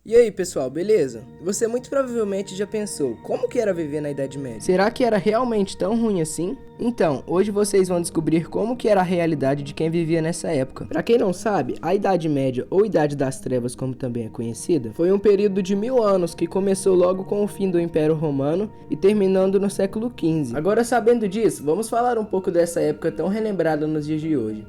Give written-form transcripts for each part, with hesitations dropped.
E aí, pessoal, beleza? Você muito provavelmente já pensou, como que era viver na Idade Média? Será que era realmente tão ruim assim? Então, hoje vocês vão descobrir como que era a realidade de quem vivia nessa época. Para quem não sabe, a Idade Média, ou Idade das Trevas como também é conhecida, foi um período de 1000 anos que começou logo com o fim do Império Romano e terminando no século XV. Agora, sabendo disso, vamos falar um pouco dessa época tão relembrada nos dias de hoje.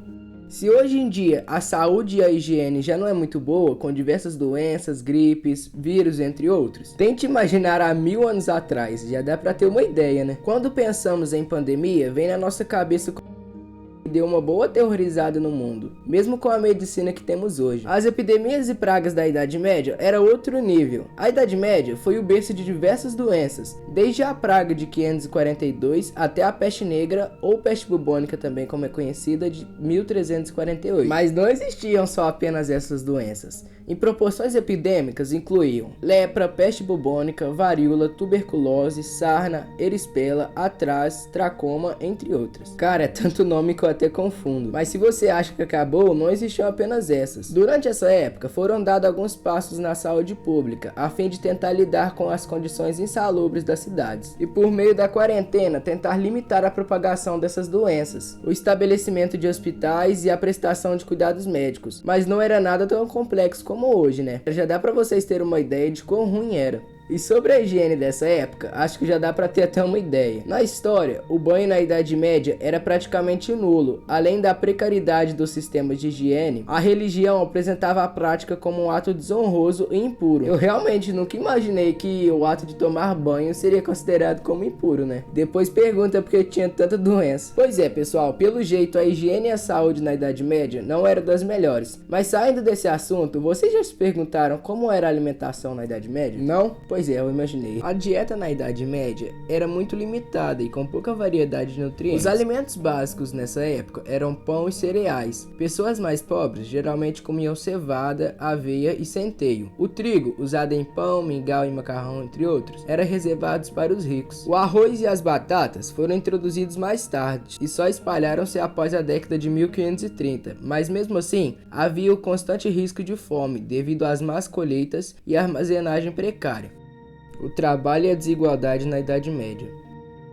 Se hoje em dia a saúde e a higiene já não é muito boa, com diversas doenças, gripes, vírus, entre outros, tente imaginar há 1000 anos atrás, já dá pra ter uma ideia, né? Quando pensamos em pandemia, vem na nossa cabeça deu uma boa aterrorizada no mundo, mesmo com a medicina que temos hoje. As epidemias e pragas da Idade Média era outro nível. A Idade Média foi o berço de diversas doenças, desde a praga de 542 até a peste negra, ou peste bubônica também como é conhecida, de 1348. Mas não existiam só apenas essas doenças. Em proporções epidêmicas incluíam lepra, peste bubônica, varíola, tuberculose, sarna, erispelas, atrás, tracoma, entre outras. Cara, é tanto nome que eu até confundo. Mas se você acha que acabou, não existiam apenas essas. Durante essa época, foram dados alguns passos na saúde pública, a fim de tentar lidar com as condições insalubres das cidades. E por meio da quarentena, tentar limitar a propagação dessas doenças, o estabelecimento de hospitais e a prestação de cuidados médicos. Mas não era nada tão complexo como hoje, né? Já dá pra vocês terem uma ideia de quão ruim era. E sobre a higiene dessa época, acho que já dá pra ter até uma ideia. Na história, o banho na Idade Média era praticamente nulo. Além da precariedade dos sistemas de higiene, a religião apresentava a prática como um ato desonroso e impuro. Eu realmente nunca imaginei que o ato de tomar banho seria considerado como impuro, né? Depois pergunta porque tinha tanta doença. Pois é, pessoal, pelo jeito a higiene e a saúde na Idade Média não eram das melhores. Mas saindo desse assunto, vocês já se perguntaram como era a alimentação na Idade Média? Não? Pois é, eu imaginei. A dieta na Idade Média era muito limitada e com pouca variedade de nutrientes. Os alimentos básicos nessa época eram pão e cereais. Pessoas mais pobres geralmente comiam cevada, aveia e centeio. O trigo, usado em pão, mingau e macarrão, entre outros, era reservado para os ricos. O arroz e as batatas foram introduzidos mais tarde e só espalharam-se após a década de 1530, mas mesmo assim, havia o constante risco de fome devido às más colheitas e armazenagem precária. O trabalho e a desigualdade na Idade Média.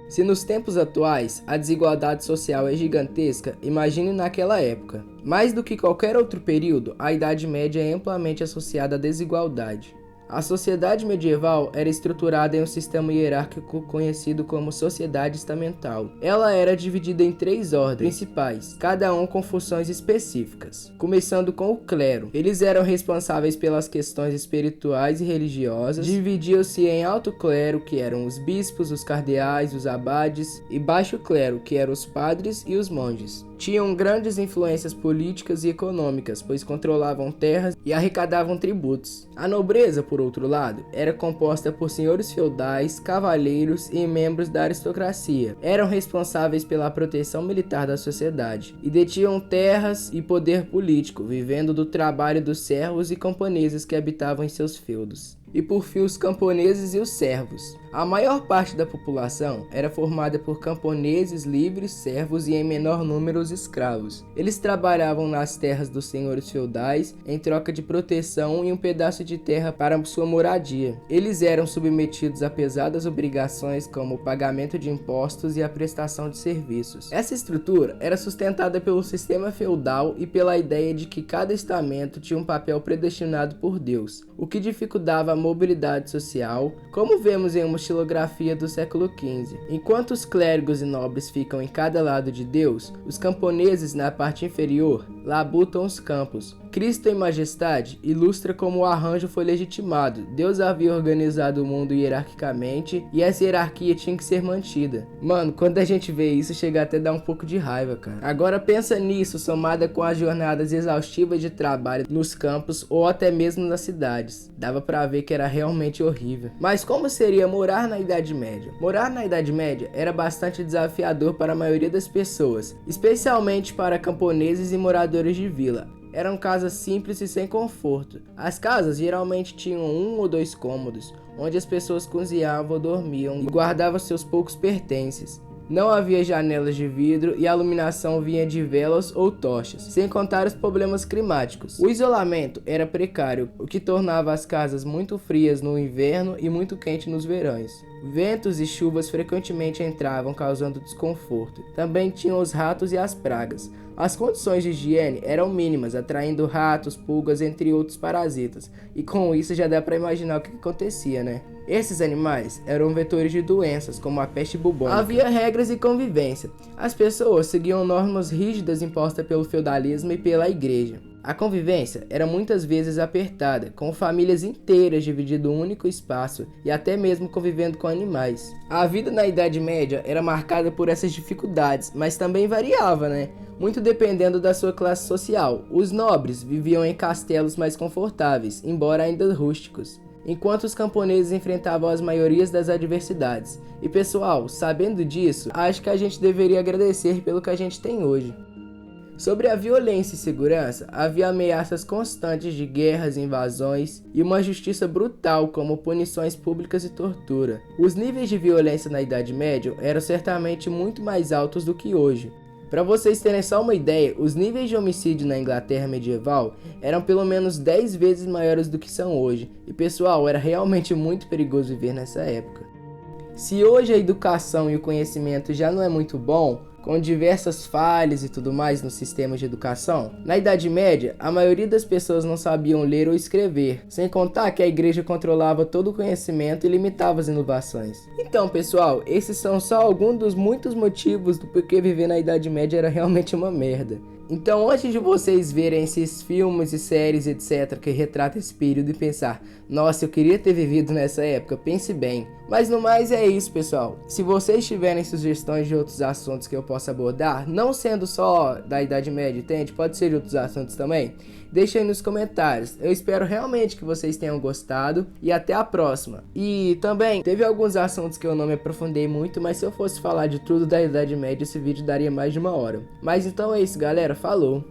Se nos tempos atuais a desigualdade social é gigantesca, imagine naquela época. Mais do que qualquer outro período, a Idade Média é amplamente associada à desigualdade. A sociedade medieval era estruturada em um sistema hierárquico conhecido como sociedade estamental. Ela era dividida em 3 ordens principais, cada um com funções específicas. Começando com o clero. Eles eram responsáveis pelas questões espirituais e religiosas. Dividiam-se em alto clero, que eram os bispos, os cardeais, os abades, e baixo clero, que eram os padres e os monges. Tinham grandes influências políticas e econômicas, pois controlavam terras e arrecadavam tributos. A nobreza, por outro lado, era composta por senhores feudais, cavaleiros e membros da aristocracia. Eram responsáveis pela proteção militar da sociedade e detinham terras e poder político, vivendo do trabalho dos servos e camponeses que habitavam em seus feudos. E por fim os camponeses e os servos. A maior parte da população era formada por camponeses livres, servos e em menor número os escravos. Eles trabalhavam nas terras dos senhores feudais em troca de proteção e um pedaço de terra para sua moradia. Eles eram submetidos a pesadas obrigações como o pagamento de impostos e a prestação de serviços. Essa estrutura era sustentada pelo sistema feudal e pela ideia de que cada estamento tinha um papel predestinado por Deus, o que dificultava a mobilidade social, como vemos em uma estilografia do século XV. Enquanto os clérigos e nobres ficam em cada lado de Deus, os camponeses na parte inferior labutam os campos. Cristo em majestade ilustra como o arranjo foi legitimado. Deus havia organizado o mundo hierarquicamente e essa hierarquia tinha que ser mantida. Mano, quando a gente vê isso, chega até a dar um pouco de raiva, cara. Agora pensa nisso, somada com as jornadas exaustivas de trabalho nos campos ou até mesmo nas cidades. Dava pra ver que era realmente horrível. Mas como seria morar na Idade Média? Morar na Idade Média era bastante desafiador para a maioria das pessoas, especialmente para camponeses e moradores de vila. Eram casas simples e sem conforto. As casas geralmente tinham 1 ou 2 cômodos, onde as pessoas cozinhavam ou dormiam e guardavam seus poucos pertences. Não havia janelas de vidro e a iluminação vinha de velas ou tochas, sem contar os problemas climáticos. O isolamento era precário, o que tornava as casas muito frias no inverno e muito quente nos verões. Ventos e chuvas frequentemente entravam, causando desconforto. Também tinham os ratos e as pragas. As condições de higiene eram mínimas, atraindo ratos, pulgas, entre outros parasitas. E com isso já dá para imaginar o que acontecia, né? Esses animais eram vetores de doenças, como a peste bubônica. Havia regras e convivência. As pessoas seguiam normas rígidas impostas pelo feudalismo e pela igreja. A convivência era muitas vezes apertada, com famílias inteiras dividindo um único espaço e até mesmo convivendo com animais. A vida na Idade Média era marcada por essas dificuldades, mas também variava, né? Muito dependendo da sua classe social. Os nobres viviam em castelos mais confortáveis, embora ainda rústicos, enquanto os camponeses enfrentavam as maiorias das adversidades. E pessoal, sabendo disso, acho que a gente deveria agradecer pelo que a gente tem hoje. Sobre a violência e segurança, havia ameaças constantes de guerras, invasões e uma justiça brutal, como punições públicas e tortura. Os níveis de violência na Idade Média eram certamente muito mais altos do que hoje. Para vocês terem só uma ideia, os níveis de homicídio na Inglaterra medieval eram pelo menos 10 vezes maiores do que são hoje. E pessoal, era realmente muito perigoso viver nessa época. Se hoje a educação e o conhecimento já não é muito bom, com diversas falhas e tudo mais no sistema de educação, na Idade Média, a maioria das pessoas não sabiam ler ou escrever, sem contar que a igreja controlava todo o conhecimento e limitava as inovações. Então, pessoal, esses são só alguns dos muitos motivos do porquê viver na Idade Média era realmente uma merda. Então, antes de vocês verem esses filmes e séries, etc., que retratam esse período e pensar, nossa, eu queria ter vivido nessa época, pense bem. Mas no mais é isso, pessoal. Se vocês tiverem sugestões de outros assuntos que eu possa abordar, não sendo só da Idade Média, entende? Pode ser de outros assuntos também. Deixem aí nos comentários. Eu espero realmente que vocês tenham gostado e até a próxima. E também, teve alguns assuntos que eu não me aprofundei muito, mas se eu fosse falar de tudo da Idade Média, esse vídeo daria mais de 1 hora. Mas então é isso, galera. Falou!